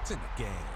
It's in the game.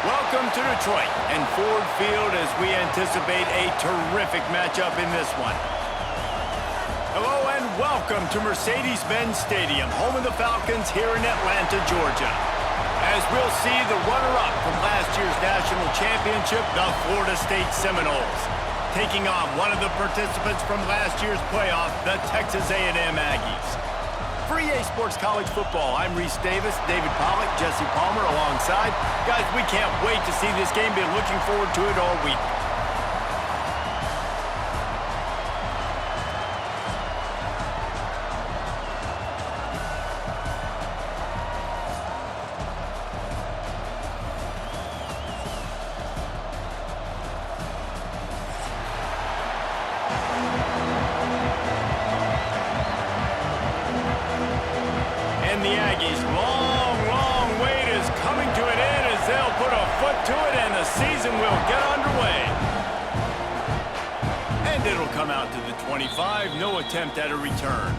Welcome to Detroit and Ford Field as we anticipate a terrific matchup in this one. Hello and welcome to Mercedes-Benz Stadium, home of the Falcons here in Atlanta, Georgia. As we'll see the runner-up from last year's national championship, the Florida State Seminoles, taking on one of the participants from last year's playoff, the Texas A&M Aggies. For EA Sports College Football, I'm Reese Davis, David Pollack, Jesse Palmer alongside. Guys, we can't wait to see this game. Been looking forward to it all week. And the Aggies' long wait is coming to an end as they'll put a foot to it and the season will get underway. And it'll come out to the 25, no attempt at a return.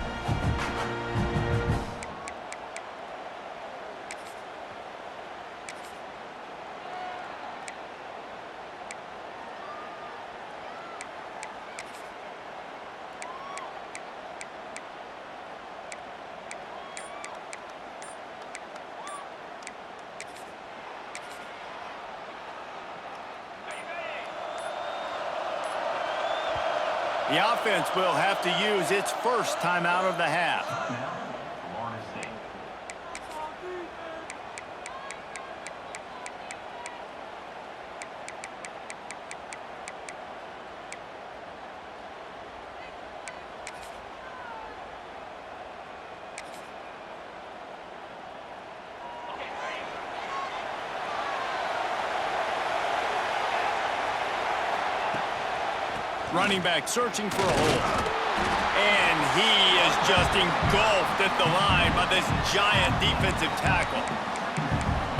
The offense will have to use its first timeout of the half. Running back searching for a hole. And he is just engulfed at the line by this giant defensive tackle.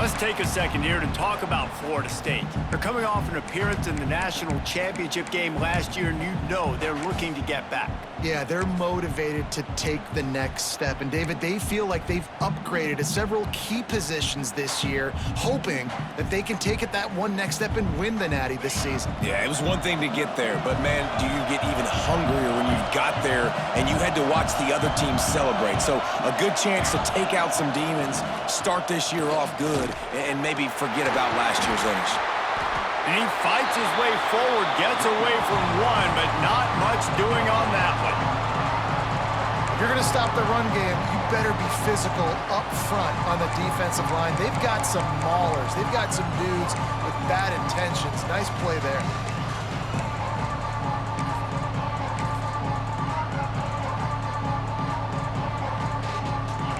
Let's take a second here to talk about Florida State. They're coming off an appearance in the national championship game last year, and you know they're looking to get back. Yeah, they're motivated to take the next step. And, David, they feel like they've upgraded to several key positions this year, hoping that they can take it that one next step and win the Natty this season. Yeah, it was one thing to get there, but, man, do you get even hungrier when you've got there and you had to watch the other team celebrate. So a good chance to take out some demons, start this year off good, and maybe forget about last year's finish. And he fights his way forward, gets away from one, but not much doing on that one. If you're going to stop the run game, you better be physical up front on the defensive line. They've got some maulers. They've got some dudes with bad intentions. Nice play there.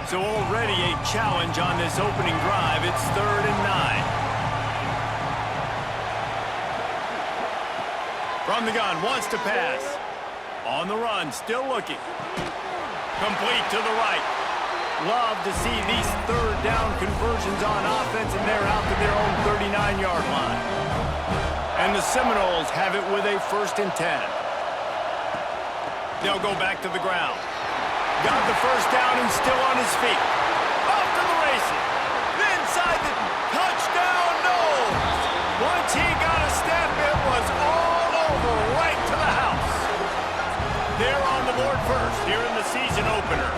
So already a challenge on this opening drive. It's 3rd and 9. From the gun, wants to pass. On the run, still looking. Complete to the right. Love to see these 3rd down conversions on offense, and they're out to their own 39-yard line. And the Seminoles have it with a 1st and 10. They'll go back to the ground. Got the 1st down and still on his feet. Off to the races. Inside the touchdown, no! Once he got a step, it was all over, right to the house. They're on the board first here in the season opener.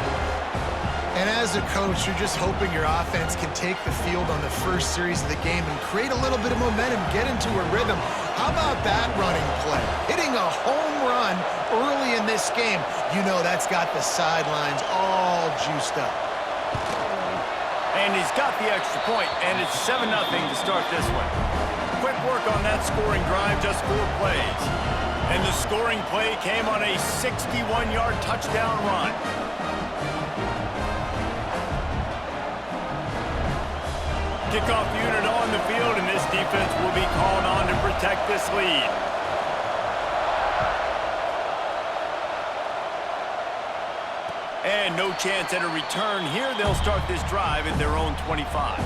And as a coach, you're just hoping your offense can take the field on the first series of the game and create a little bit of momentum, get into a rhythm. How about that running play? Hitting a home run early in this game. You know that's got the sidelines all juiced up. And he's got the extra point, and it's 7-0 to start this one. Quick work on that scoring drive, just 4 plays. And the scoring play came on a 61-yard touchdown run. Kickoff unit on the field, and this defense will be called on to protect this lead. And no chance at a return here. They'll start this drive at their own 25.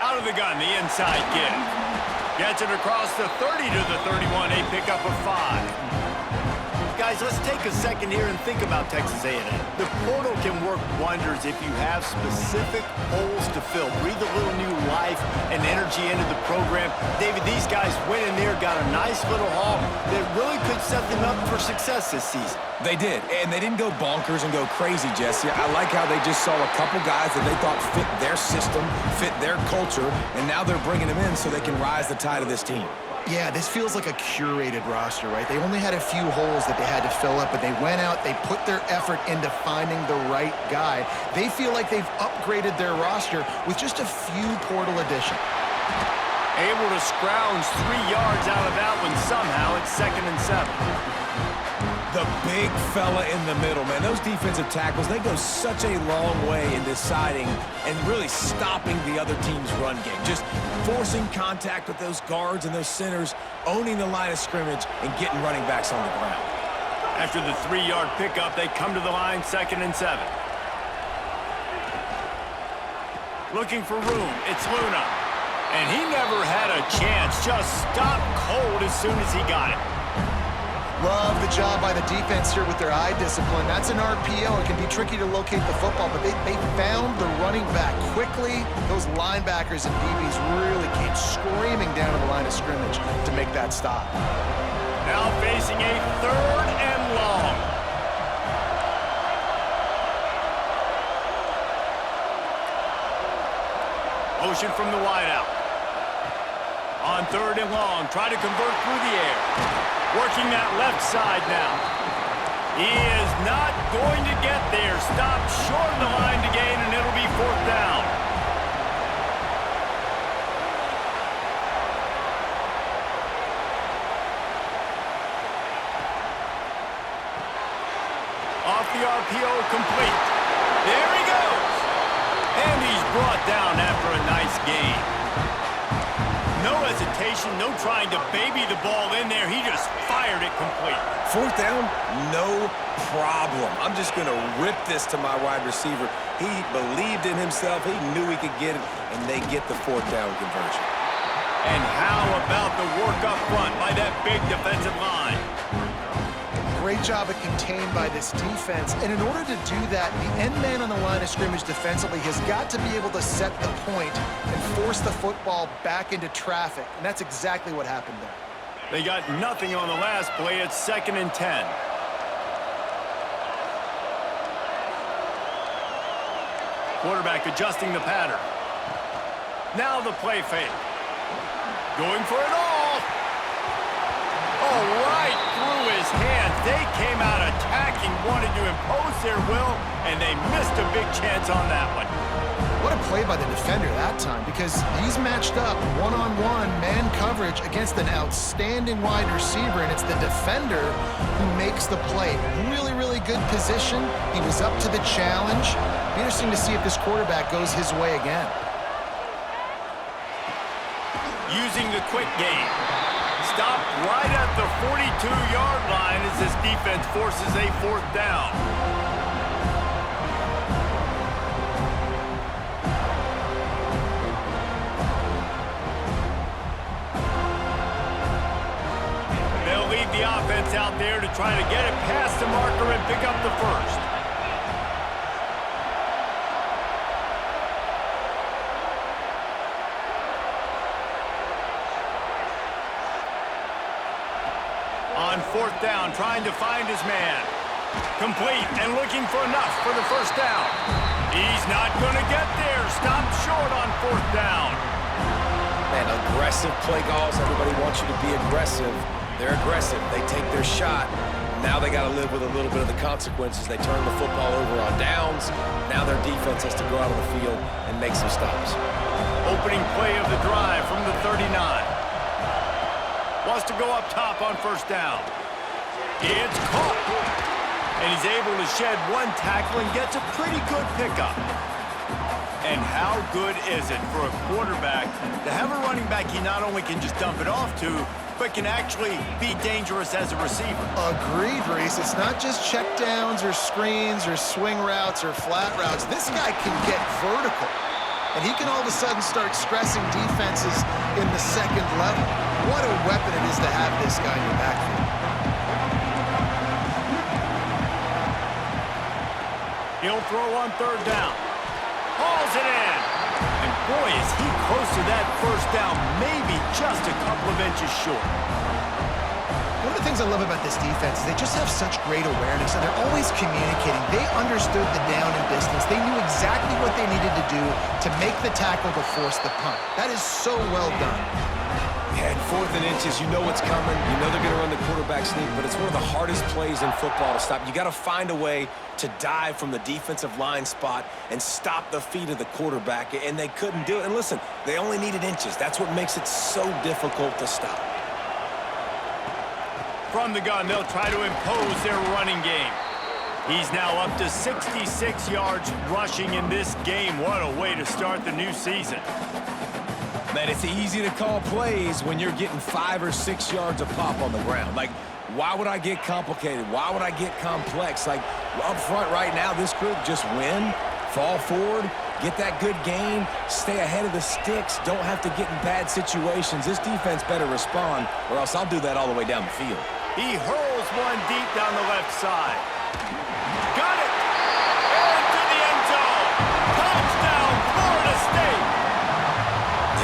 Out of the gun, the inside give. Gets it across the 30 to the 31, a pickup of 5. Guys, let's take a second here and think about Texas A&M. The portal can work wonders if you have specific holes to fill. Breathe a little new life and energy into the program. David, these guys went in there, got a nice little haul that really could set them up for success this season. They did, and they didn't go bonkers and go crazy, Jesse. I like how they just saw a couple guys that they thought fit their system, fit their culture, and now they're bringing them in so they can rise the tide of this team. Yeah, this feels like a curated roster, right? They only had a few holes that they had to fill up, but they went out, they put their effort into finding the right guy. They feel like they've upgraded their roster with just a few portal additions. Able to scrounge 3 yards out of that one somehow. It's 2nd and 7. The big fella in the middle, man. Those defensive tackles, they go such a long way in deciding and really stopping the other team's run game. Just forcing contact with those guards and those centers, owning the line of scrimmage, and getting running backs on the ground. After the 3-yard pickup, they come to the line, 2nd and 7. Looking for room. It's Luna. And he never had a chance. Just stopped cold as soon as he got it. Love the job by the defense here with their eye discipline. That's an RPO. It can be tricky to locate the football, but they found the running back quickly. Those linebackers and DBs really came screaming down to the line of scrimmage to make that stop. Now facing a 3rd and long. Motion from the wideout. On 3rd and long, try to convert through the air. Working that left side now. He is not going to get there. Stopped short of the line to gain, and it'll be 4th down. Off the RPO, complete. There he goes. And he's brought down after a nice gain. No hesitation, no trying to baby the ball in there. He just fired it complete. Fourth down, no problem. I'm just going to rip this to my wide receiver. He believed in himself. He knew he could get it, and they get the fourth down conversion. And how about the work up front by that big defensive line? Great job of contained by this defense. And in order to do that, the end man on the line of scrimmage defensively has got to be able to set the point and force the football back into traffic. And that's exactly what happened there. They got nothing on the last play. It's 2nd and 10. Quarterback adjusting the pattern. Now the play fake. Going for it all. Oh, right through his hands. They came out attacking, wanted to impose their will, and they missed a big chance on that one. What a play by the defender that time, because he's matched up one-on-one man coverage against an outstanding wide receiver, and it's the defender who makes the play. Really, really good position. He was up to the challenge. Be interesting to see if this quarterback goes his way again. Using the quick game. Stopped right at the 42-yard line as this defense forces a 4th down. They'll leave the offense out there to try to get it past the marker and pick up the first. On 4th down, trying to find his man. Complete and looking for enough for the first down. He's not going to get there. Stopped short on 4th down. Man, aggressive play calls. Everybody wants you to be aggressive. They're aggressive. They take their shot. Now they got to live with a little bit of the consequences. They turn the football over on downs. Now their defense has to go out on the field and make some stops. Opening play of the drive from the 39. Wants to go up top on 1st down. It's caught. And he's able to shed one tackle and gets a pretty good pickup. And how good is it for a quarterback to have a running back he not only can just dump it off to, but can actually be dangerous as a receiver? Agreed, Reese. It's not just check downs or screens or swing routes or flat routes. This guy can get vertical. And he can all of a sudden start stressing defenses in the 2nd level. What a weapon it is to have this guy in your backfield. He'll throw on 3rd down. Hauls it in. And boy, is he close to that first down, maybe just a couple of inches short. One of the things I love about this defense is they just have such great awareness, and they're always communicating. They understood the down and distance. They knew exactly what they needed to do to make the tackle to force the punt. That is so well done. Yeah, and 4th and inches, you know what's coming. You know they're going to run the quarterback sneak, but it's one of the hardest plays in football to stop. You got to find a way to dive from the defensive line spot and stop the feet of the quarterback, and they couldn't do it. And listen, they only needed inches. That's what makes it so difficult to stop. From the gun, they'll try to impose their running game. He's now up to 66 yards rushing in this game. What a way to start the new season. Man, it's easy to call plays when you're getting 5 or 6 yards a pop on the ground. Like, why would I get complicated? Why would I get complex? Like, up front right now, this group just win, fall forward, get that good gain, stay ahead of the sticks, don't have to get in bad situations. This defense better respond, or else I'll do that all the way down the field. He hurls one deep down the left side. Got it! Into the end zone! Touchdown, Florida State!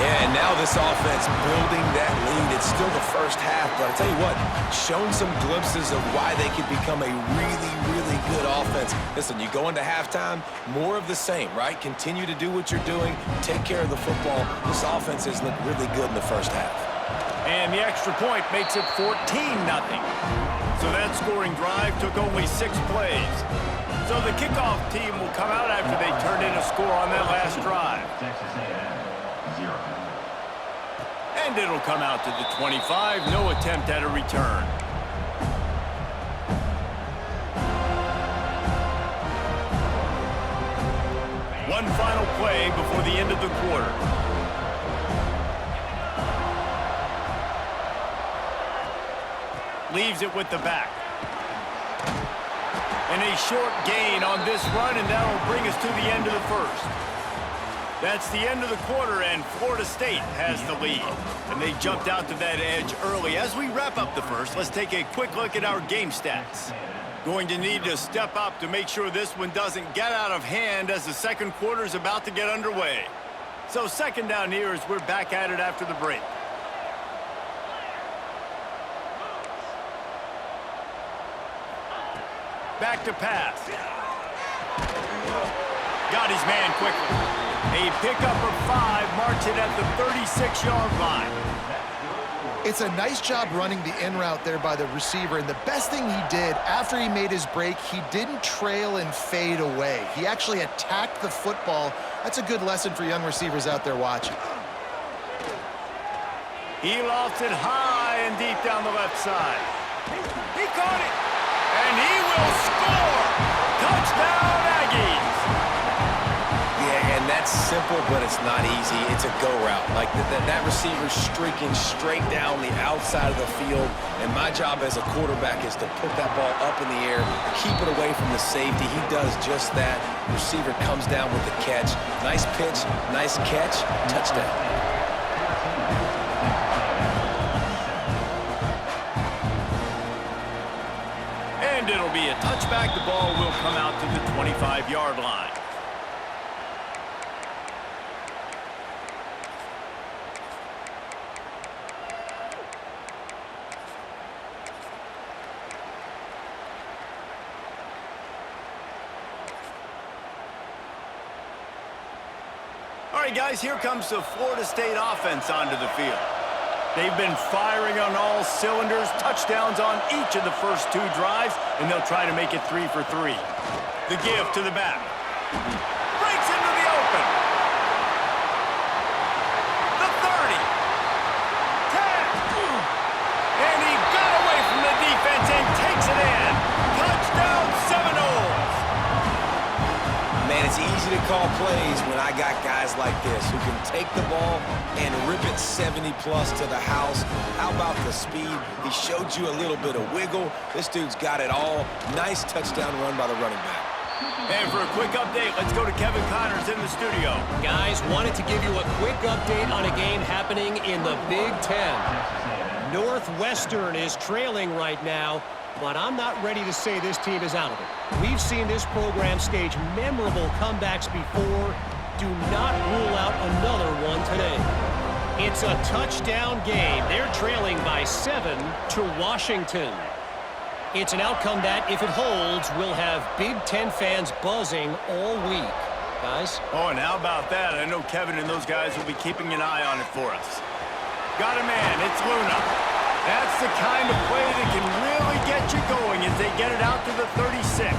Yeah, and now this offense building that lead. It's still the first half, but I tell you what, shown some glimpses of why they could become a really, really good offense. Listen, you go into halftime, more of the same, right? Continue to do what you're doing, take care of the football. This offense has looked really good in the first half. And the extra point makes it 14-0. So that scoring drive took only 6 plays. So the kickoff team will come out after they turned in a score on that last drive. And it'll come out to the 25. No attempt at a return. One final play before the end of the quarter. Leaves it with the back. And a short gain on this run, and that will bring us to the end of the first. That's the end of the quarter, and Florida State has the lead. And they jumped out to that edge early. As we wrap up the first, let's take a quick look at our game stats. Going to need to step up to make sure this one doesn't get out of hand as the second quarter is about to get underway. So second down here as we're back at it after the break. Back to pass. Got his man quickly. A pickup of 5 marks it at the 36-yard line. It's a nice job running the in route there by the receiver, and the best thing he did after he made his break, he didn't trail and fade away. He actually attacked the football. That's a good lesson for young receivers out there watching. He lofts it high and deep down the left side. He caught it, and he will score! Touchdown, Aggies! Yeah, and that's simple, but it's not easy. It's a go route. Like that receiver's streaking straight down the outside of the field, and my job as a quarterback is to put that ball up in the air, keep it away from the safety. He does just that. Receiver comes down with the catch. Nice pitch, nice catch, touchdown. And it'll be a touchback. The ball will come out to the 25-yard line. All right, guys, here comes the Florida State offense onto the field. They've been firing on all cylinders, touchdowns on each of the first 2 drives, and they'll try to make it 3 for 3. The give to the back. Breaks into the open. The 30. 10. And he got away from the defense and takes it in. Touchdown, Seminoles. Man, it's easy to call plays when I got guys like this who can take the ball and rip it 70-plus to the house. How about the speed? He showed you a little bit of wiggle. This dude's got it all. Nice touchdown run by the running back. And for a quick update, let's go to Kevin Connors in the studio. Guys, wanted to give you a quick update on a game happening in the Big Ten. Northwestern is trailing right now, but I'm not ready to say this team is out of it. We've seen this program stage memorable comebacks before. Do not rule out another one today. It's a touchdown game. They're trailing by 7 to Washington. It's an outcome that, if it holds, will have Big Ten fans buzzing all week. Guys? Oh, and how about that? I know Kevin and those guys will be keeping an eye on it for us. Got a man. It's Luna. That's the kind of play that can really get you going as they get it out to the 36.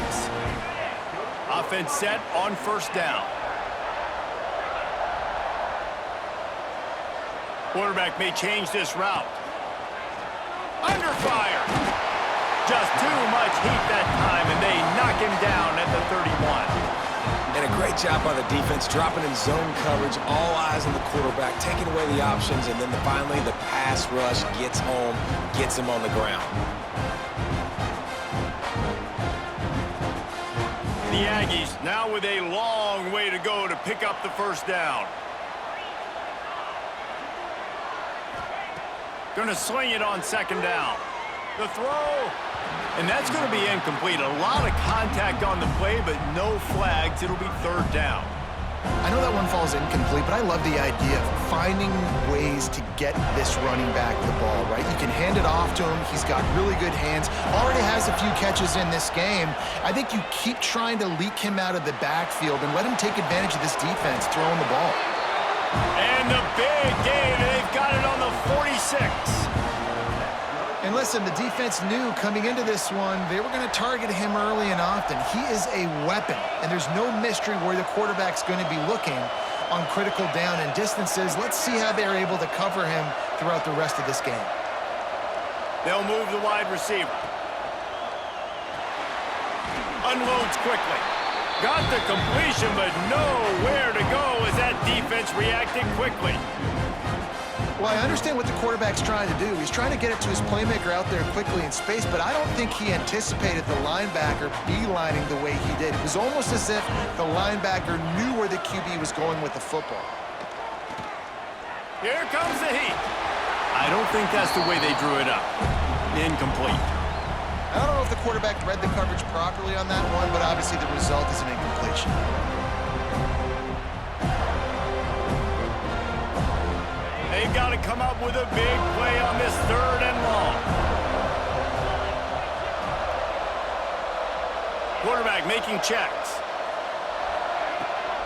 Offense set on first down. Quarterback may change this route. Under fire. Just too much heat that time, and they knock him down at the 31. And a great job by the defense, dropping in zone coverage, all eyes on the quarterback, taking away the options, and then finally the pass rush gets home, gets him on the ground. The Aggies now with a long way to go to pick up the first down. Gonna sling it on second down. The throw. And that's going to be incomplete. A lot of contact on the play, but no flags. It'll be third down. I know that one falls incomplete, but I love the idea of finding ways to get this running back the ball, right? You can hand it off to him. He's got really good hands. Already has a few catches in this game. I think you keep trying to leak him out of the backfield and let him take advantage of this defense throwing the ball. And the big game. They've got it on the 46. And listen, the defense knew coming into this one, they were going to target him early and often. He is a weapon, and there's no mystery where the quarterback's going to be looking on critical down and distances. Let's see how they're able to cover him throughout the rest of this game. They'll move the wide receiver. Unloads quickly. Got the completion, but nowhere to go as that defense reacted quickly. Well, I understand what the quarterback's trying to do. He's trying to get it to his playmaker out there quickly in space, but I don't think he anticipated the linebacker beelining the way he did. It was almost as if the linebacker knew where the QB was going with the football. Here comes the heat. I don't think that's the way they drew it up. Incomplete. I don't know if the quarterback read the coverage properly on that one, but obviously the result is an incompletion. They've got to come up with a big play on this 3rd and long. Quarterback making checks.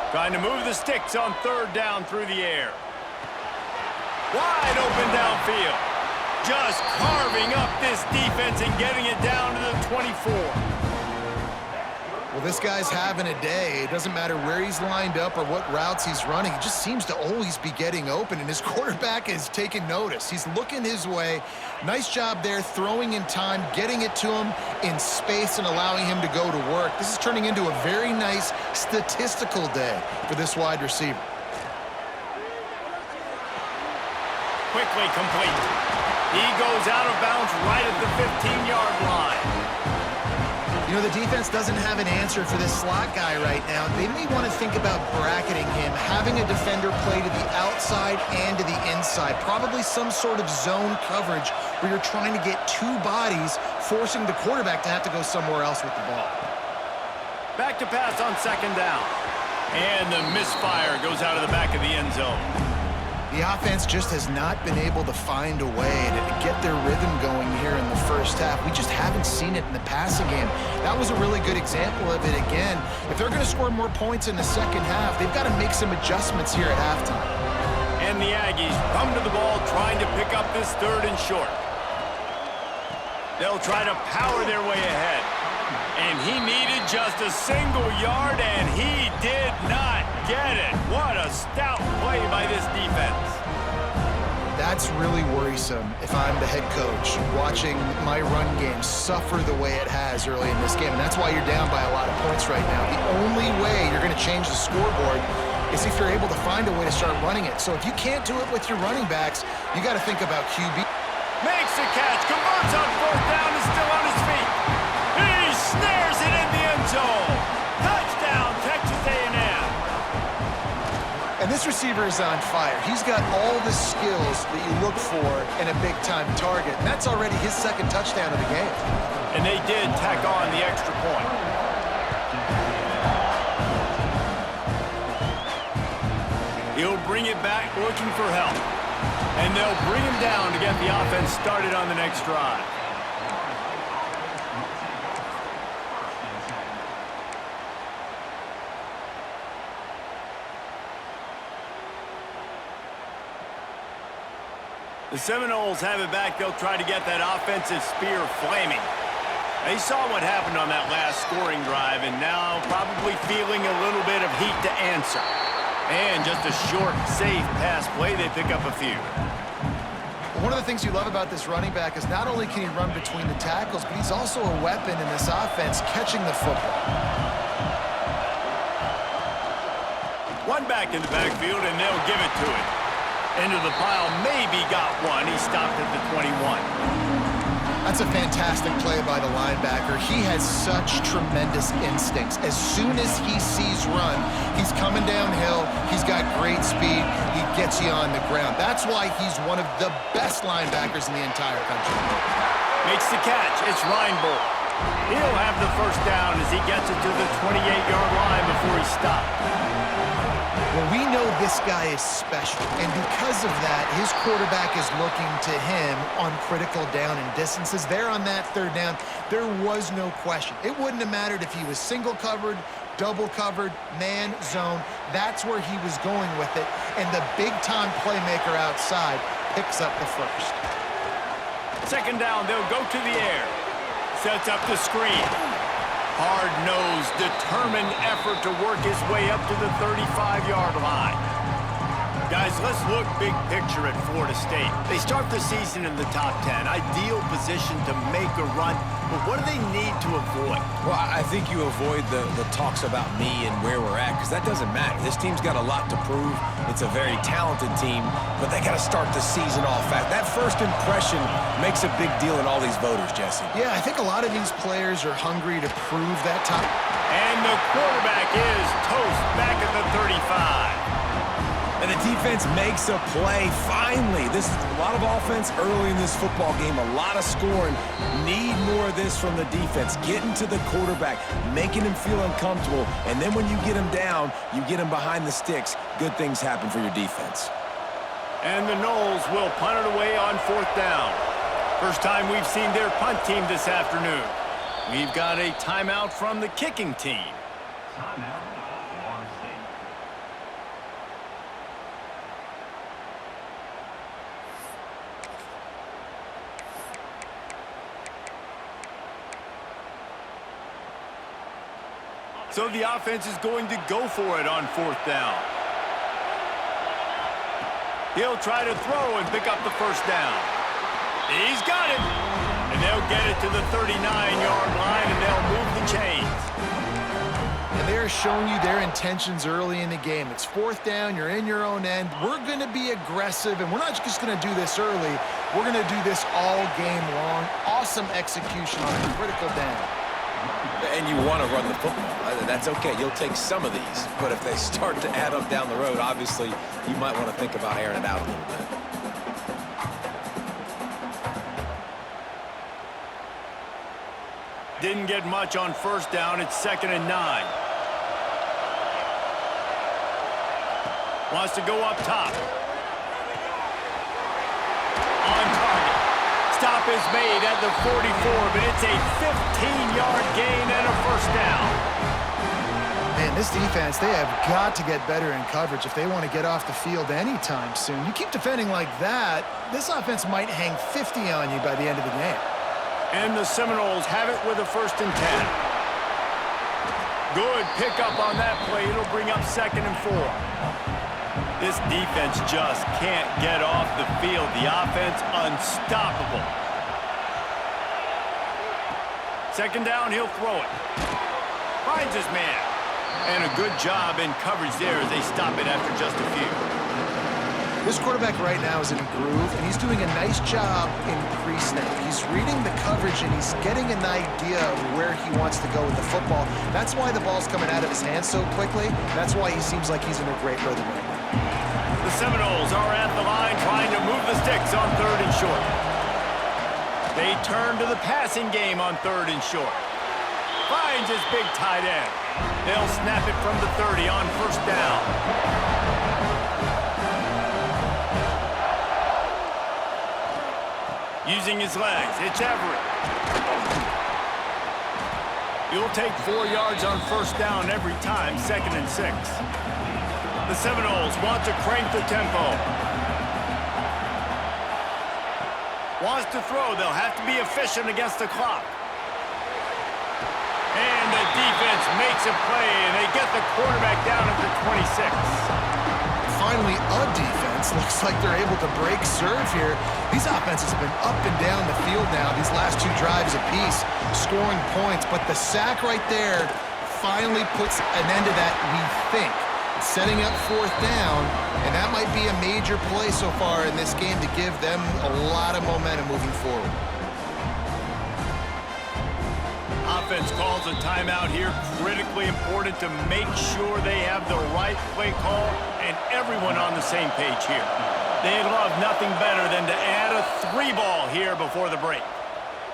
Trying to move the sticks on 3rd down through the air. Wide open downfield. Just carving up this defense and getting it down to the 24. Well, this guy's having a day. It doesn't matter where he's lined up or what routes he's running. He just seems to always be getting open, and his quarterback is taking notice. He's looking his way. Nice job there, throwing in time, getting it to him in space and allowing him to go to work. This is turning into a very nice statistical day for this wide receiver. Quickly complete. He goes out of bounds right at the 15-yard line. You know, the defense doesn't have an answer for this slot guy right now. They may want to think about bracketing him, having a defender play to the outside and to the inside. Probably some sort of zone coverage where you're trying to get 2 bodies, forcing the quarterback to have to go somewhere else with the ball. Back to pass on 2nd down. And the misfire goes out of the back of the end zone. The offense just has not been able to find a way to get their rhythm going here in the first half. We just haven't seen it in the passing game. That was a really good example of it again. If they're going to score more points in the second half, they've got to make some adjustments here at halftime. And the Aggies come to the ball trying to pick up this 3rd and short. They'll try to power their way ahead. And he needed just a single yard, and he did not get it. What a stout play by this defense. That's really worrisome if I'm the head coach, watching my run game suffer the way it has early in this game. And that's why you're down by a lot of points right now. The only way you're going to change the scoreboard is if you're able to find a way to start running it. So if you can't do it with your running backs, you got to think about QB. Makes the catch, converts on 4th down, is still on his feet. He snares it in the end zone. Touchdown, Texas A&M. And this receiver is on fire. He's got all the skills that you look for in a big-time target. And that's already his 2nd touchdown of the game. And they did tack on the extra point. He'll bring it back looking for help. And they'll bring him down to get the offense started on the next drive. The Seminoles have it back. They'll try to get that offensive spear flaming. They saw what happened on that last scoring drive, and now probably feeling a little bit of heat to answer. And just a short, safe pass play, they pick up a few. One of the things you love about this running back is not only can he run between the tackles, but he's also a weapon in this offense, catching the football. One back in the backfield, and they'll give it to him. Into the pile, maybe got one. He stopped at the 21. That's a fantastic play by the linebacker. He has such tremendous instincts. As soon as he sees run, he's coming downhill. He's got great speed. He gets you on the ground. That's why he's one of the best linebackers in the entire country. Makes the catch. It's Reinbold. He'll have the 1st down as he gets it to the 28-yard line before he stopped. Well, we know this guy is special, and because of that, his quarterback is looking to him on critical down and distances. There on that 3rd down, there was no question. It wouldn't have mattered if he was single covered, double covered, man, zone. That's where he was going with it, and the big-time playmaker outside picks up the 1st. 2nd down, they'll go to the air. Sets up the screen. Hard-nosed, determined effort to work his way up to the 35-yard line. Guys, let's look big picture at Florida State. They start the season in the top 10. Ideal position to make a run, but what do they need to avoid? Well, I think you avoid the talks about me and where we're at, because that doesn't matter. This team's got a lot to prove. It's a very talented team, but they got to start the season off fast. That first impression makes a big deal in all these voters, Jesse. Yeah, I think a lot of these players are hungry to prove that top. And the quarterback is toast back at the 35. And the defense makes a play, finally. This is a lot of offense early in this football game, a lot of scoring. Need more of this from the defense. Getting to the quarterback, making him feel uncomfortable, and then when you get him down, you get him behind the sticks. Good things happen for your defense. And the Noles will punt it away on 4th down. First time we've seen their punt team this afternoon. We've got a timeout from the kicking team. Timeout, Florida State. So the offense is going to go for it on 4th down. He'll try to throw and pick up the first down. He's got it. And they'll get it to the 39-yard line, and they'll move the chains. And they're showing you their intentions early in the game. It's 4th down. You're in your own end. We're going to be aggressive, and we're not just going to do this early. We're going to do this all game long. Awesome execution on a critical down. And you want to run the football. That's okay. You'll take some of these. But if they start to add up down the road, obviously, you might want to think about airing it out a little bit. Didn't get much on 1st down. It's 2nd and 9. Wants to go up top. On target. Stop is made at the 44, but it's a 15-yard gain and a first down. Man, this defense, they have got to get better in coverage if they want to get off the field anytime soon. You keep defending like that, this offense might hang 50 on you by the end of the game. And the Seminoles have it with a 1st and 10. Good pickup on that play. It'll bring up 2nd and 4. This defense just can't get off the field. The offense unstoppable. 2nd down, he'll throw it. Finds his man. And a good job in coverage there as they stop it after just a few. This quarterback right now is in a groove, and he's doing a nice job in pre-snap. He's reading the coverage, and he's getting an idea of where he wants to go with the football. That's why the ball's coming out of his hands so quickly. That's why he seems like he's in a great rhythm right now. The Seminoles are at the line trying to move the sticks on 3rd and short. They turn to the passing game on 3rd and short. Finds his big tight end. They'll snap it from the 30 on 1st down. Using his legs, it's Everett. He'll take 4 yards on 1st down every time, 2nd and 6. The Seminoles want to crank the tempo. Wants to throw. They'll have to be efficient against the clock. And the defense makes a play, and they get the quarterback down at the 26. Finally, a defense. Looks like they're able to break serve here. These offenses have been up and down the field now these last 2 drives apiece, scoring points. But the sack right there finally puts an end to that, we think. Setting up 4th down, and that might be a major play so far in this game to give them a lot of momentum moving forward. Offense calls a timeout here. Critically important to make sure they have the right play call and everyone on the same page here. They'd love nothing better than to add a 3-ball here before the break.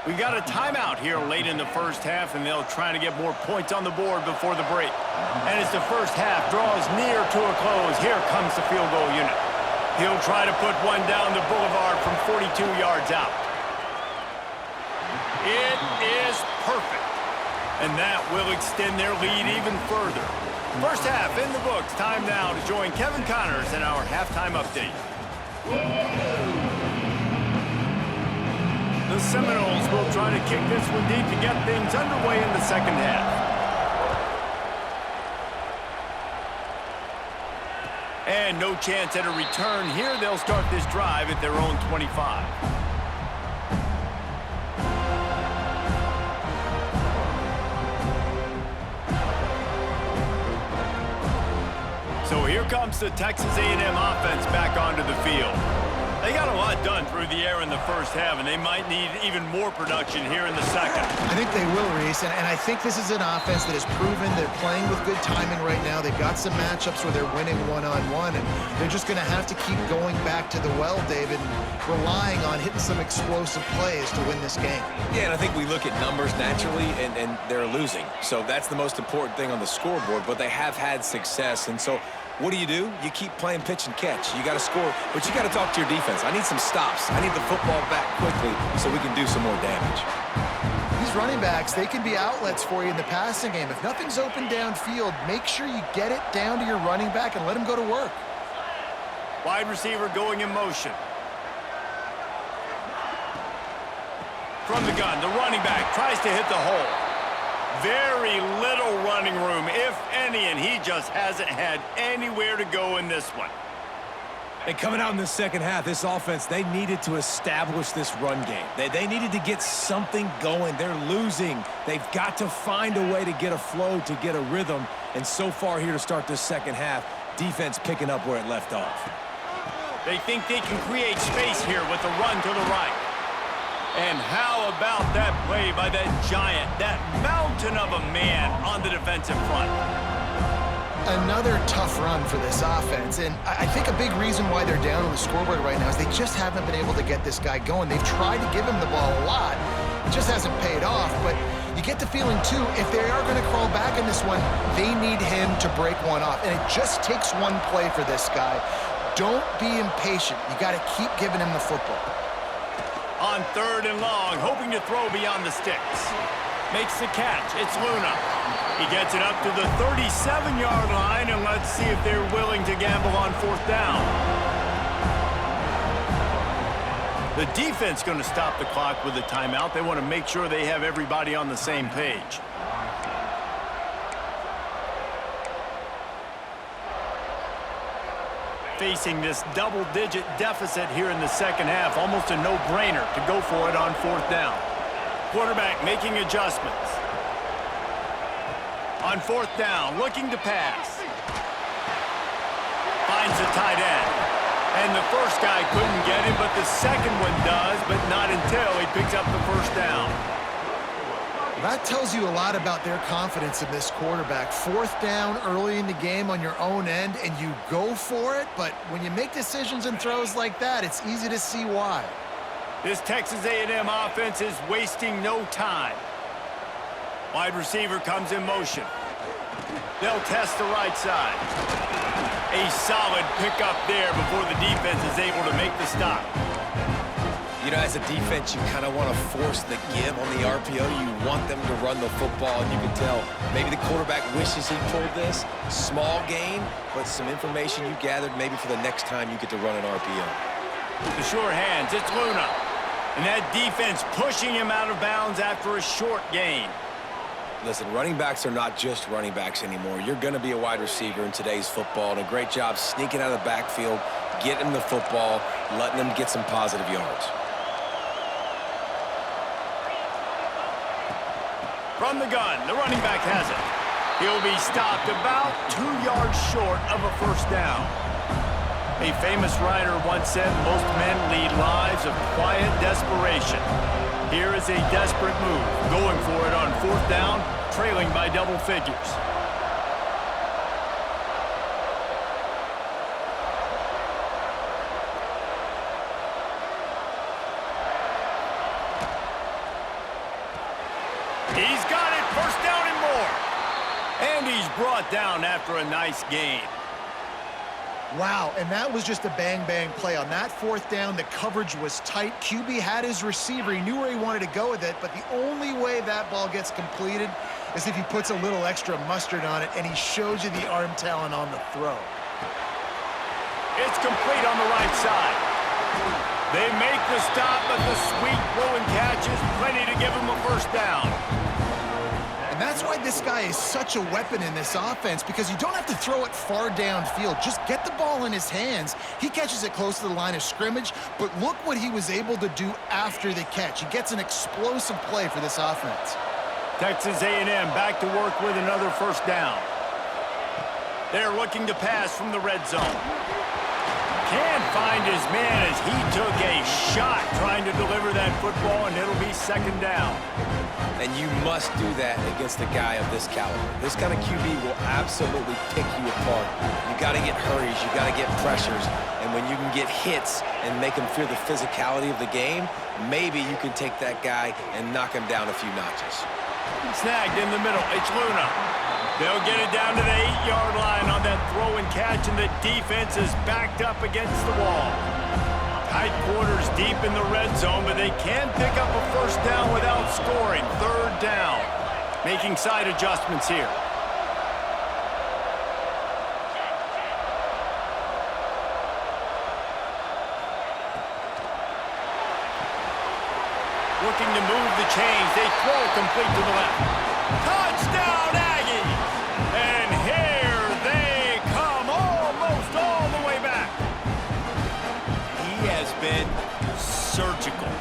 We got a timeout here late in the first half, and they'll try to get more points on the board before the break. And as the first half draws near to a close, here comes the field goal unit. He'll try to put one down the boulevard from 42 yards out. It is perfect. And that will extend their lead even further. First half in the books. Time now to join Kevin Connors in our halftime update. The Seminoles will try to kick this one deep to get things underway in the second half. And no chance at a return here. They'll start this drive at their own 25. So here comes the Texas A&M offense back onto the field. They got a lot done through the air in the first half, and they might need even more production here in the second. I think they will, Reese, and I think this is an offense that has proven they're playing with good timing right now. They've got some matchups where they're winning one-on-one, and they're just going to have to keep going back to the well, David, and relying on hitting some explosive plays to win this game. Yeah, and I think we look at numbers naturally, and they're losing. So that's the most important thing on the scoreboard, but they have had success, and so what do? You keep playing pitch and catch. You got to score, but you got to talk to your defense. I need some stops. I need the football back quickly so we can do some more damage. These running backs, they can be outlets for you in the passing game. If nothing's open downfield, make sure you get it down to your running back and let him go to work. Wide receiver going in motion. From the gun, the running back tries to hit the hole. Very little running room, if any, and he just hasn't had anywhere to go in this one. And coming out in the second half, this offense, they needed to establish this run game. They needed to get something going. They're losing. They've got to find a way to get a flow, to get a rhythm. And so far here to start this second half, defense picking up where it left off. They think they can create space here with a run to the right. And how about that play by that giant, that mountain of a man on the defensive front? Another tough run for this offense, and I think a big reason why they're down on the scoreboard right now is they just haven't been able to get this guy going. They've tried to give him the ball a lot. It just hasn't paid off, but you get the feeling, too, if they are going to crawl back in this one, they need him to break one off, and it just takes one play for this guy. Don't be impatient. You got to keep giving him the football. On third and long, hoping to throw beyond the sticks. Makes the catch. It's Luna. He gets it up to the 37-yard line, and let's see if they're willing to gamble on fourth down. The defense going to stop the clock with a timeout. They want to make sure they have everybody on the same page. Facing this double-digit deficit here in the second half, almost a no-brainer to go for it on fourth down. Quarterback making adjustments. On fourth down, looking to pass. Finds the tight end. And the first guy couldn't get him, but the second one does, but not until he picks up the first down. That tells you a lot about their confidence in this quarterback. Fourth down early in the game on your own end, and you go for it, but when you make decisions and throws like that, it's easy to see why. This Texas A&M offense is wasting no time. Wide receiver comes in motion. They'll test the right side. A solid pickup there before the defense is able to make the stop. You know, as a defense, you kind of want to force the give on the RPO. You want them to run the football, and you can tell maybe the quarterback wishes he pulled this. Small gain, but some information you gathered maybe for the next time you get to run an RPO. The sure hands, it's Luna. And that defense pushing him out of bounds after a short gain. Listen, running backs are not just running backs anymore. You're going to be a wide receiver in today's football, and a great job sneaking out of the backfield, getting them the football, letting them get some positive yards. From the gun, the running back has it. He'll be stopped about 2 yards short of a first down. A famous writer once said, most men lead lives of quiet desperation. Here is a desperate move, going for it on fourth down, trailing by double figures. He's got it, first down and more. And he's brought down after a nice gain. Wow, and that was just a bang-bang play. On that fourth down, the coverage was tight. QB had his receiver. He knew where he wanted to go with it, but the only way that ball gets completed is if he puts a little extra mustard on it, and he shows you the arm talent on the throw. It's complete on the right side. They make the stop, but the sweet throw and catch is plenty to give him a first down. And that's why this guy is such a weapon in this offense, because you don't have to throw it far downfield. Just get the ball in his hands. He catches it close to the line of scrimmage, but look what he was able to do after the catch. He gets an explosive play for this offense. Texas A&M back to work with another first down. They're looking to pass from the red zone. Can't find his man as he took a shot trying to deliver that football, and it'll be second down. And you must do that against a guy of this caliber. This kind of QB will absolutely pick you apart. You got to get hurries, you got to get pressures, and when you can get hits and make him feel the physicality of the game, maybe you can take that guy and knock him down a few notches. Snagged in the middle. It's Luna. They'll get it down to the 8-yard line on that throw and catch, and the defense is backed up against the wall. Tight quarters deep in the red zone, but they can pick up a first down without scoring. Third down. Making side adjustments here. Looking to move the chains. They throw it complete to the left. Touchdown, Aggies! And here they come, almost all the way back. He has been surgical.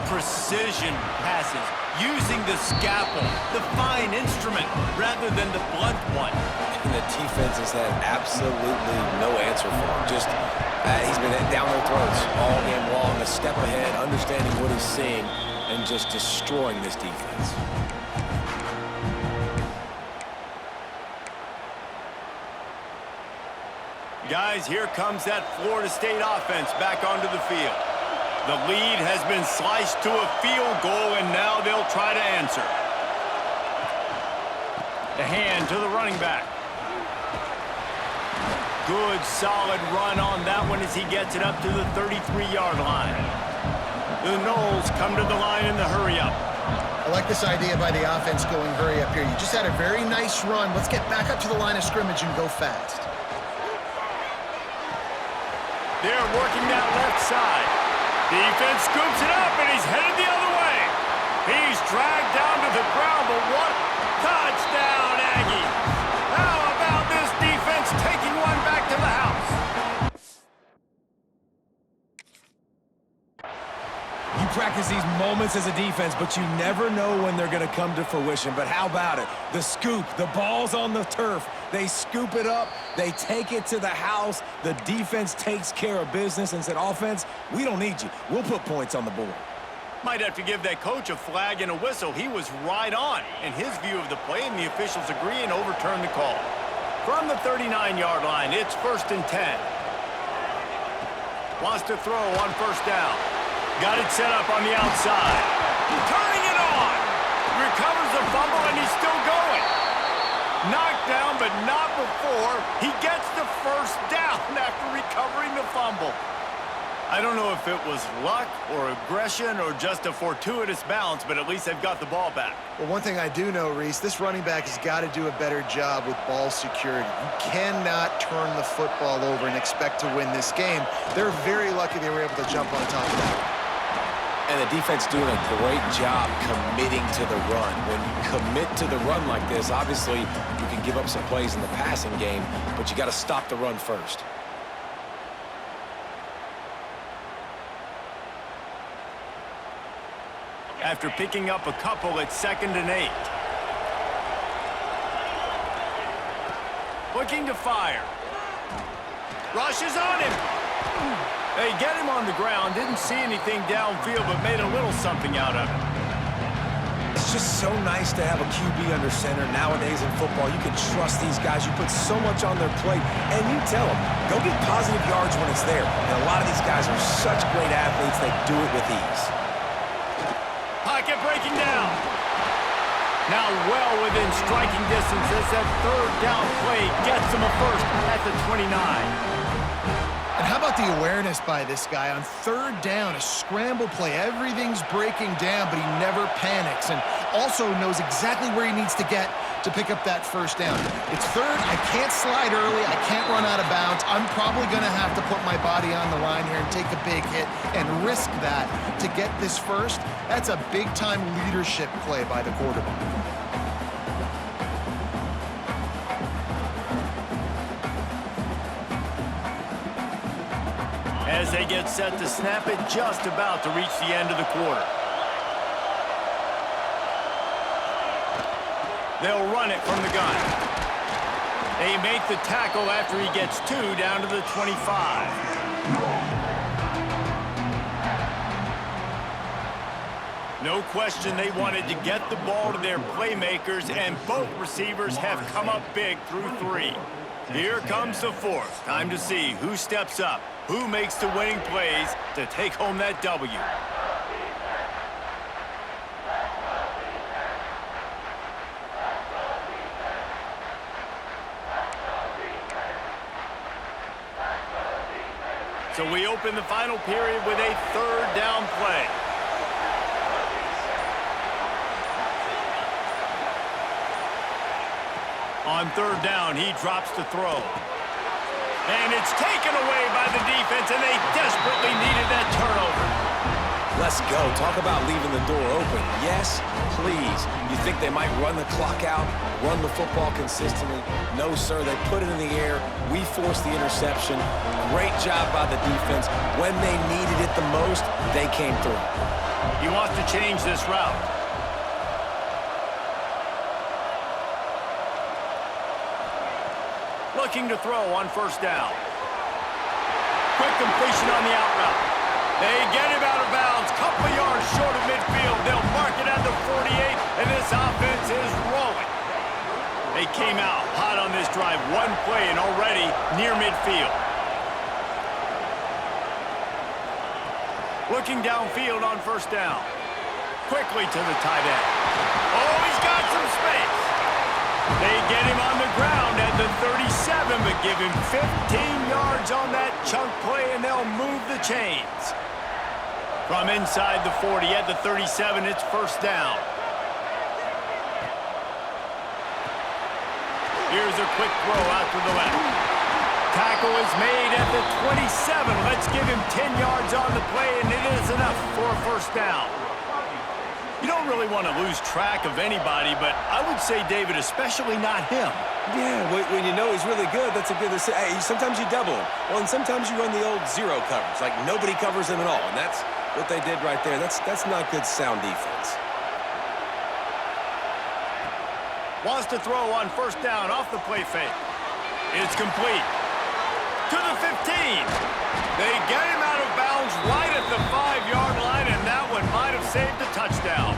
Precision passes, using the scalpel, the fine instrument, rather than the blunt one. And the defense has had absolutely no answer for him. Just, he's been down their throats all game long, a step ahead, understanding what he's seeing, and just destroying this defense. Guys, here comes that Florida State offense back onto the field. The lead has been sliced to a field goal, and now they'll try to answer. The hand to the running back. Good, solid run on that one as he gets it up to the 33-yard line. The Noles come to the line in the hurry-up. I like this idea by the offense going hurry up here. You just had a very nice run. Let's get back up to the line of scrimmage and go fast. They're working that left side. Defense scoops it up, and he's headed the other way. He's dragged down to the ground, but what? Touchdown, Aggie. How about this defense taking one back to the house? You practice these moments as a defense, but you never know when they're going to come to fruition. But how about it? The scoop, the ball's on the turf. They scoop it up. They take it to the house. The defense takes care of business and said, offense, we don't need you. We'll put points on the board. Might have to give that coach a flag and a whistle. He was right on in his view of the play, and the officials agree and overturn the call. From the 39-yard line, it's 1st and 10. Wants to throw on first down. Got it set up on the outside. Turning it on. Recovers the fumble, and he's still going. Knocked down, but not before. He gets the first down after recovering the fumble. I don't know if it was luck or aggression or just a fortuitous bounce, but at least they've got the ball back. Well, one thing I do know, Reese, this running back has got to do a better job with ball security. You cannot turn the football over and expect to win this game. They're very lucky they were able to jump on top of that. And the defense doing a great job committing to the run. When you commit to the run like this, obviously you can give up some plays in the passing game, but you got to stop the run first. After picking up a couple, it's 2nd and 8. Looking to fire. Rushes on him. They get him on the ground. Didn't see anything downfield, but made a little something out of it. It's just so nice to have a QB under center. Nowadays in football, you can trust these guys. You put so much on their plate, and you tell them, go get positive yards when it's there. And a lot of these guys are such great athletes, they do it with ease. Pocket breaking down. Now well within striking distance as that third down play gets him a first at the 29. And how about the awareness by this guy on 3rd down, a scramble play. Everything's breaking down, but he never panics and also knows exactly where he needs to get to pick up that first down. It's 3rd. I can't slide early. I can't run out of bounds. I'm probably going to have to put my body on the line here and take a big hit and risk that to get this first. That's a big-time leadership play by the quarterback. as they get set to snap it just about to reach the end of the quarter. They'll run it from the gun. They make the tackle after he gets 2 down to the 25. No question they wanted to get the ball to their playmakers, and both receivers have come up big through 3. Here comes the 4th. Time to see who steps up, who makes the winning plays to take home that W. So we open the final period with a 3rd down play. On 3rd down, he drops to throw. And it's taken away by the defense, and they desperately needed that turnover. Let's go. Talk about leaving the door open. Yes, please. You think they might run the clock out, run the football consistently? No, sir. They put it in the air. We forced the interception. Great job by the defense. When they needed it the most, they came through. He wants to change this route. Looking to throw on 1st down. Quick completion on the out route. They get him out of bounds, couple of yards short of midfield. They'll mark it at the 48, and this offense is rolling. They came out hot on this drive. 1 play and already near midfield. Looking downfield on 1st down. Quickly to the tight end. Oh, he's got some space. They get him on the ground at the 37, but give him 15 yards on that chunk play, and they'll move the chains. From inside the 40 at the 37, it's 1st down. Here's a quick throw out to the left. Tackle is made at the 27. Let's give him 10 yards on the play, and it is enough for a 1st down. You don't really want to lose track of anybody, but I would say, David, especially not him. Yeah, when you know he's really good, that's a good... Hey, sometimes you double him. Well, and sometimes you run the old 0 coverage, like nobody covers him at all, and that's what they did right there. That's not good sound defense. Wants to throw on 1st down off the play fake. It's complete. To the 15. They get him out of bounds right at the 5-yard line, and that one might have saved a touchdown.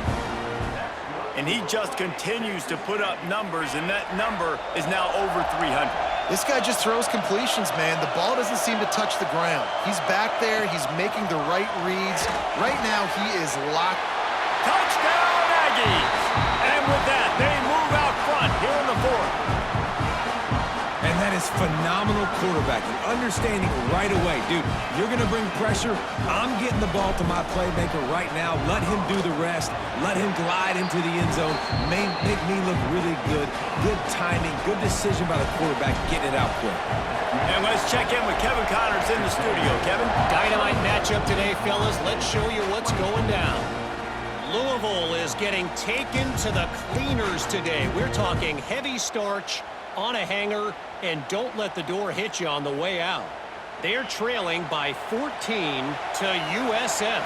And he just continues to put up numbers, and that number is now over 300. This guy just throws completions, man. The ball doesn't seem to touch the ground. He's back there. He's making the right reads. Right now, he is locked. Touchdown, Aggies! And with that, they move out front here in the 4th. And that is phenomenal quarterbacking. Understanding right away, dude, you're going to bring pressure. I'm getting the ball to my playmaker right now. Let him do the rest. Let him glide into the end zone. Make me look really good. Good timing. Good decision by the quarterback getting it out quick. And let's check in with Kevin Connors in the studio. Kevin? Dynamite matchup today, fellas. Let's show you what's going down. Louisville is getting taken to the cleaners today. We're talking heavy starch on a hanger, and don't let the door hit you on the way out. They're trailing by 14 to USF.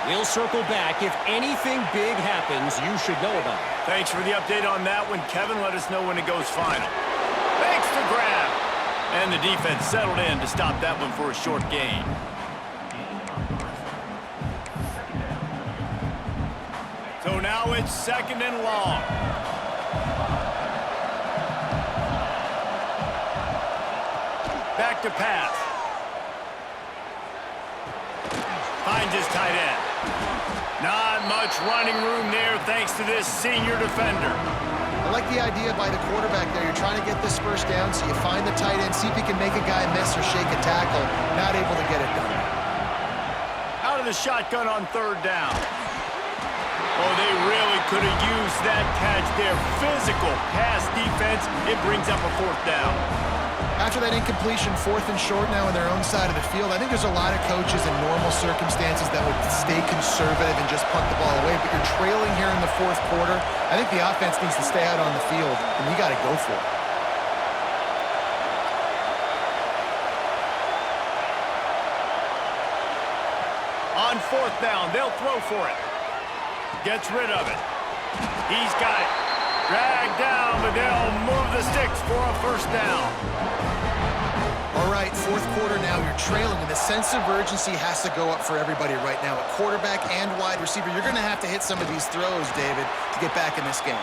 We'll circle back. If anything big happens, you should know about it. Thanks for the update on that one, Kevin. Let us know when it goes final. Thanks to grab. And the defense settled in to stop that one for a short gain. So now it's 2nd and long. Back to pass. Finds his tight end. Not much running room there thanks to this senior defender. I like the idea by the quarterback there. You're trying to get this 1st down, so you find the tight end, see if you can make a guy miss or shake a tackle. Not able to get it done. Out of the shotgun on 3rd down. Oh, they really could have used that catch there. Physical pass defense. It brings up a 4th down. After that incompletion, 4th and short now on their own side of the field, I think there's a lot of coaches in normal circumstances that would stay conservative and just punt the ball away. But you're trailing here in the 4th quarter. I think the offense needs to stay out on the field, and you got to go for it. down. They'll throw for it. Gets rid of it. He's got it. Dragged down, but they'll move the sticks for a first down. All right, fourth quarter now, you're trailing, and the sense of urgency has to go up for everybody right now. At quarterback and wide receiver, you're going to have to hit some of these throws, David, to get back in this game.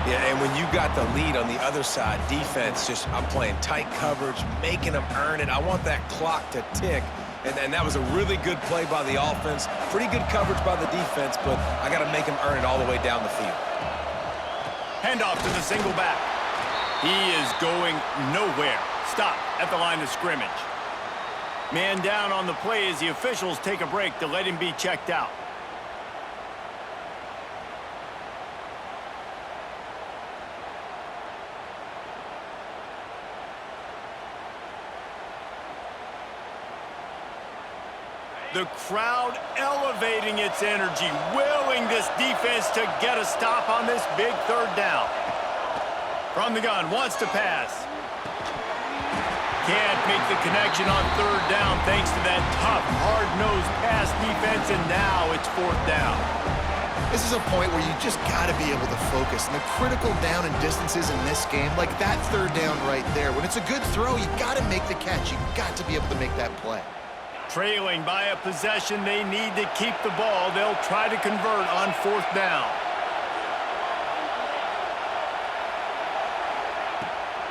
Yeah, and when you got the lead on the other side, defense, I'm playing tight coverage, making them earn it. I want that clock to tick. And that was a really good play by the offense. Pretty good coverage by the defense, but I got to make them earn it all the way down the field. Handoff to the single back. He is going nowhere. Stop at the line of scrimmage. Man down on the play as the officials take a break to let him be checked out. The crowd elevating its energy, willing this defense to get a stop on this big third down. From the gun, wants to pass. Can't make the connection on third down thanks to that tough, hard-nosed pass defense, and now it's fourth down. This is a point where you just got to be able to focus. And the critical down and distances in this game, like that third down right there, when it's a good throw, you got to make the catch. You got to be able to make that play. Trailing by a possession, they need to keep the ball. They'll try to convert on fourth down.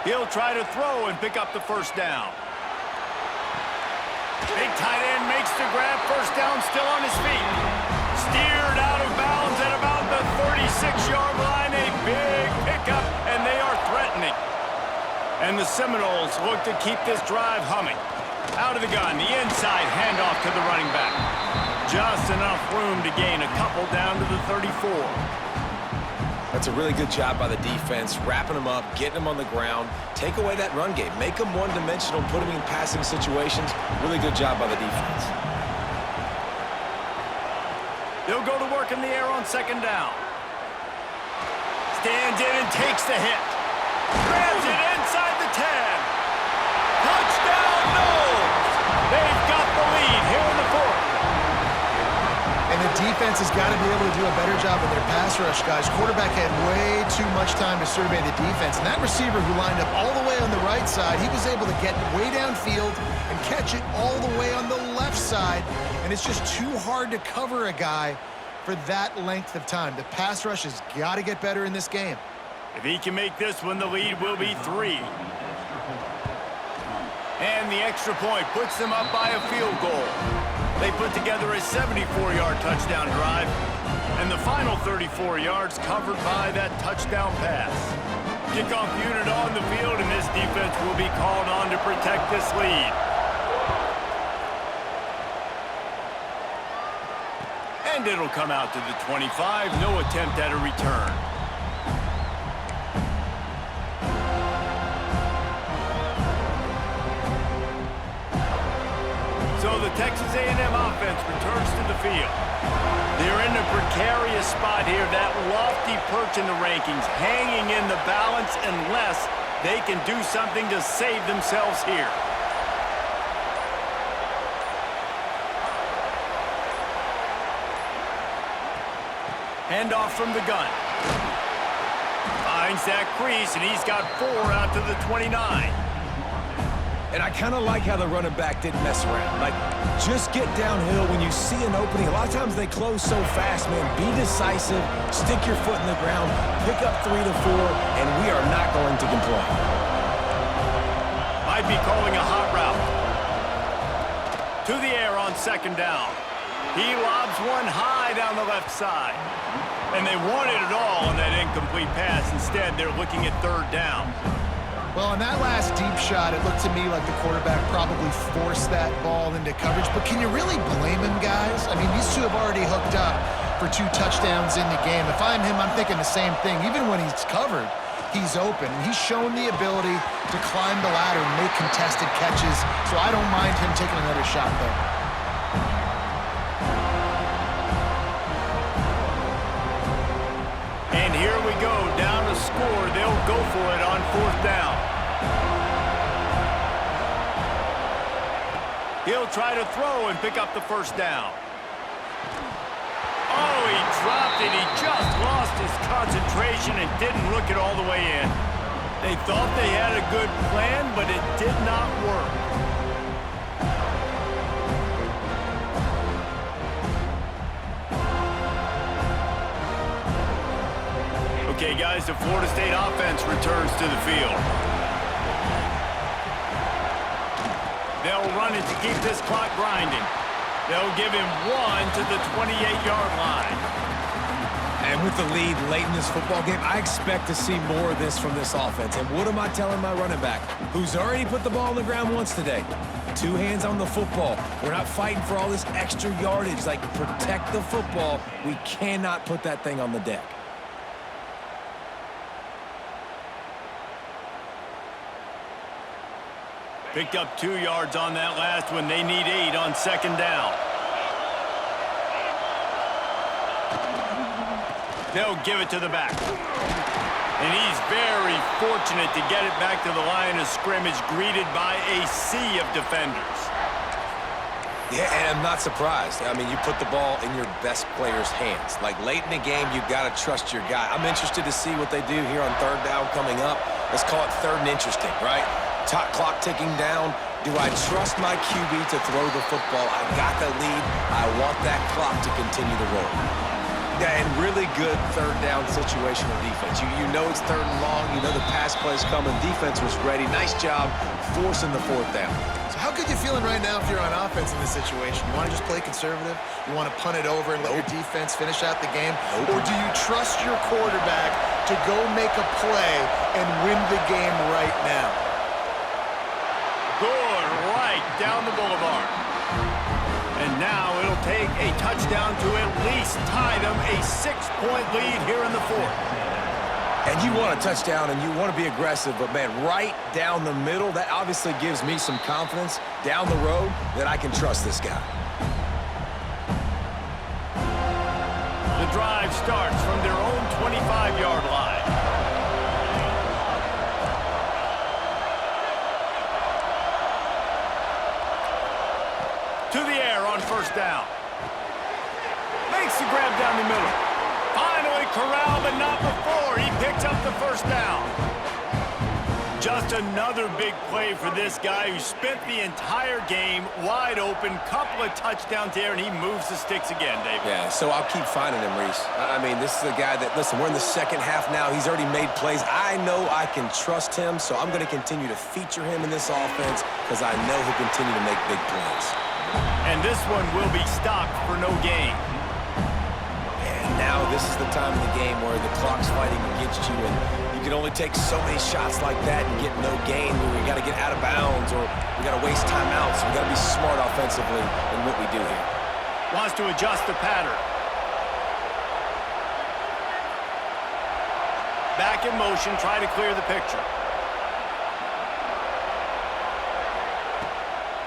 He'll try to throw and pick up the first down. Big tight end makes the grab. First down, still on his feet. Steered out of bounds at about the 36-yard line. A big pickup, and they are threatening. And the Seminoles look to keep this drive humming. Out of the gun, the inside handoff to the running back. Just enough room to gain a couple down to the 34. That's a really good job by the defense, wrapping them up, getting them on the ground, take away that run game, make them one-dimensional, put them in passing situations. Really good job by the defense. They'll go to work in the air on second down. Stands in and takes the hit. Grabs it inside the 10. Touchdown, Noles! They've got the lead here in the fourth. And the defense has got to be able to do a better job of their pass rush, guys. Quarterback had way too much time to survey the defense. And that receiver who lined up all the way on the right side, he was able to get way downfield and catch it all the way on the left side. And it's just too hard to cover a guy for that length of time. The pass rush has got to get better in this game. If he can make this one, the lead will be 3. And the extra point puts them up by a field goal. They put together a 74-yard touchdown drive, and the final 34 yards covered by that touchdown pass. Kickoff unit on the field, and this defense will be called on to protect this lead. And it'll come out to the 25. No attempt at a return. So the Texas A&M offense returns to the field. They're in a precarious spot here, that lofty perch in the rankings, hanging in the balance unless they can do something to save themselves here. Handoff from the gun. Finds that crease, and he's got 4 out to the 29. And I kind of like how the running back didn't mess around. Like, just get downhill when you see an opening. A lot of times they close so fast, man. Be decisive, stick your foot in the ground, pick up 3 to 4, and we are not going to complain. Might be calling a hot route. To the air on second down. He lobs one high down the left side. And they wanted it all on that incomplete pass. Instead, they're looking at third down. Well, on that last deep shot, it looked to me like the quarterback probably forced that ball into coverage. But can you really blame him, guys? I mean, these two have already hooked up for 2 touchdowns in the game. If I'm him, I'm thinking the same thing. Even when he's covered, he's open. He's shown the ability to climb the ladder and make contested catches. So I don't mind him taking another shot there. And here we go, down to score. They'll go for it on fourth down. He'll try to throw and pick up the first down. concentration and didn't look it all the way in. They thought they had a good plan, but it did not work. Okay, guys, the Florida State offense returns to the field. They'll run it to keep this clock grinding. They'll give him 1 to the 28-yard line. And with the lead late in this football game, I expect to see more of this from this offense. And what am I telling my running back, who's already put the ball on the ground once today? 2 hands on the football. We're not fighting for all this extra yardage. Like, protect the football. We cannot put that thing on the deck. Picked up 2 yards on that last one. They need 8 on second down. They'll give it to the back. And he's very fortunate to get it back to the line of scrimmage, greeted by a sea of defenders. Yeah, and I'm not surprised. I mean, you put the ball in your best player's hands. Like, late in the game, you've got to trust your guy. I'm interested to see what they do here on third down coming up. Let's call it third and interesting, right? Top clock ticking down. Do I trust my QB to throw the football? I got the lead. I want that clock to continue to roll. Yeah, and really good third down situational defense. You know it's third and long. You know the pass play's coming. Defense was ready. Nice job forcing the fourth down. So how good you feeling right now if you're on offense in this situation? You want to just play conservative? You want to punt it over and let your defense finish out the game? Or do you trust your quarterback to go make a play and win the game right now? Good, right down the boulevard. And now it'll take a touchdown to at least tie them a 6-point lead here in the fourth. And you want a touchdown and you want to be aggressive, but, man, right down the middle, that obviously gives me some confidence down the road that I can trust this guy. The drive starts from their own 25-yard line. To the air on first down. Makes the grab down the middle. Finally corralled, but not before. He picks up the first down. Just another big play for this guy who spent the entire game wide open. Couple of touchdowns there, and he moves the sticks again, David. Yeah, so I'll keep finding him, Reese. I mean, this is a guy that, listen, we're in the second half now. He's already made plays. I know I can trust him, so I'm going to continue to feature him in this offense because I know he'll continue to make big plays. And this one will be stopped for no gain. And now this is the time of the game where the clock's fighting against you, and you can only take so many shots like that and get no gain. We got to get out of bounds, or we got to waste timeouts. We got to be smart offensively in what we do here. Wants to adjust the pattern. Back in motion, try to clear the picture.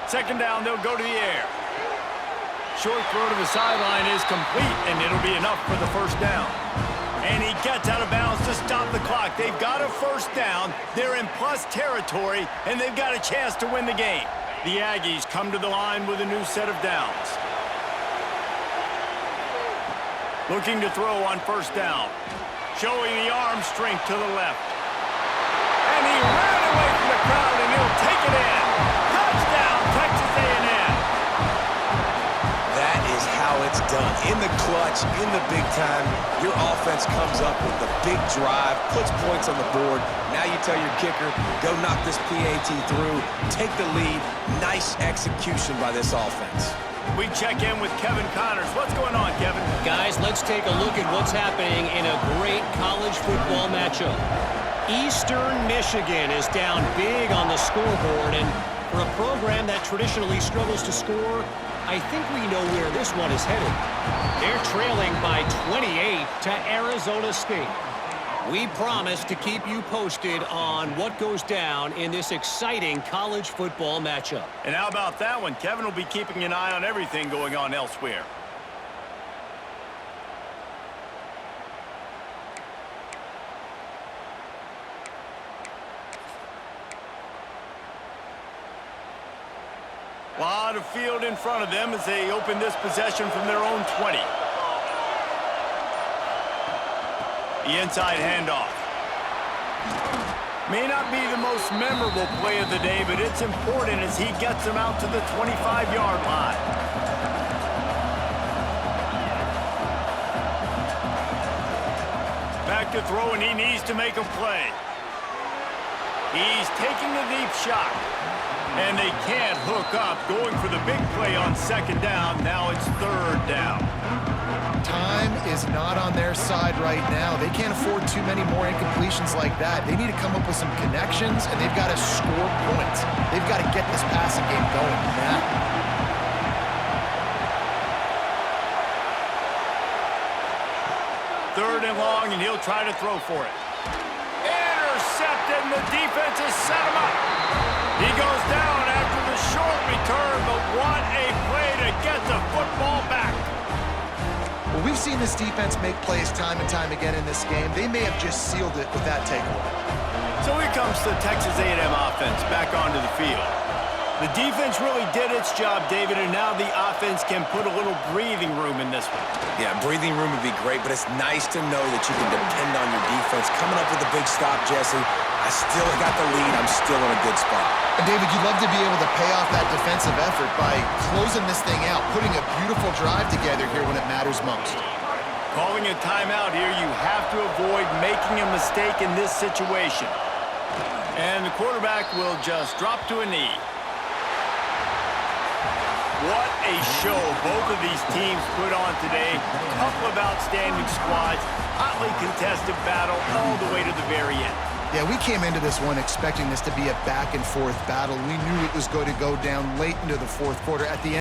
Second down, they'll go to the air. Short throw to the sideline is complete, and it'll be enough for the first down. And he gets out of bounds to stop the clock. They've got a first down. They're in plus territory, and they've got a chance to win the game. The Aggies come to the line with a new set of downs. Looking to throw on first down. Showing the arm strength to the left. And he ran away from the crowd, and he'll take it in. Touchdown, Texas A&M. That is how it's done. In the clutch, in the big time, your offense comes up with the big drive, puts points on the board. Now you tell your kicker, go knock this PAT through, take the lead. Nice execution by this offense. We check in with Kevin Connors. What's going on, Kevin? Guys, let's take a look at what's happening in a great college football matchup. Eastern Michigan is down big on the scoreboard, and for a program that traditionally struggles to score, I think we know where this one is headed. They're trailing by 28 to Arizona State. We promise to keep you posted on what goes down in this exciting college football matchup. And how about that one? Kevin will be keeping an eye on everything going on elsewhere. A lot of field in front of them as they open this possession from their own 20. The inside handoff. May not be the most memorable play of the day, but it's important as he gets him out to the 25-yard line. Back to throw, and he needs to make a play. He's taking a deep shot. And they can't hook up, going for the big play on second down. Now it's third down. Time is not on their side right now. They can't afford too many more incompletions like that. They need to come up with some connections, and they've got to score points. They've got to get this passing game going now. Third and long, and he'll try to throw for it. Intercepted, and the defense has set him up. He goes down after the short return, but what a play to get the football back. Well, we've seen this defense make plays time and time again in this game. They may have just sealed it with that takeaway. So here comes the Texas A&M offense back onto the field. The defense really did its job, David, and now the offense can put a little breathing room in this one. Yeah, breathing room would be great, but it's nice to know that you can depend on your defense. Coming up with a big stop, Jesse. I still got the lead. I'm still in a good spot. And David, you'd love to be able to pay off that defensive effort by closing this thing out, putting a beautiful drive together here when it matters most. Calling a timeout here, you have to avoid making a mistake in this situation. And the quarterback will just drop to a knee. What a show both of these teams put on today. Couple of outstanding squads, hotly contested battle all the way to the very end. Yeah, we came into this one expecting this to be a back-and-forth battle. We knew it was going to go down late into the fourth quarter. At the end,